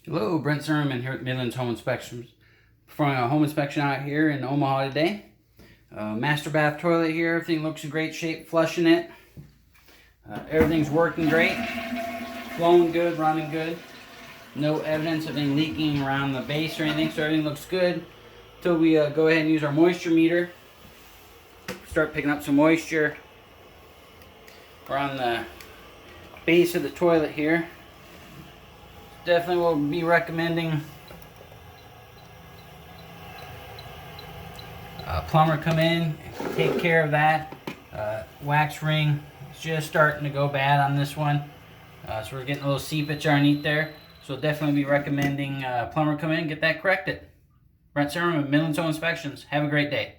Hello, Brent Zimmerman here at Midlands Home Inspections. Performing a home inspection out here in Omaha today. Master bath toilet here. Everything looks in great shape. Flushing it. Everything's working great. Flowing good, running good. No evidence of any leaking around the base or anything, so everything looks good. Until we go ahead and use our moisture meter. Start picking up some moisture around the base of the toilet here. Definitely will be recommending a plumber come in and take care of that. Wax ring is just starting to go bad on this one, so we're getting a little seepage underneath there. So definitely be recommending a plumber come in and get that corrected. Brent Zimmerman, Midlands Home Inspections. Have a great day.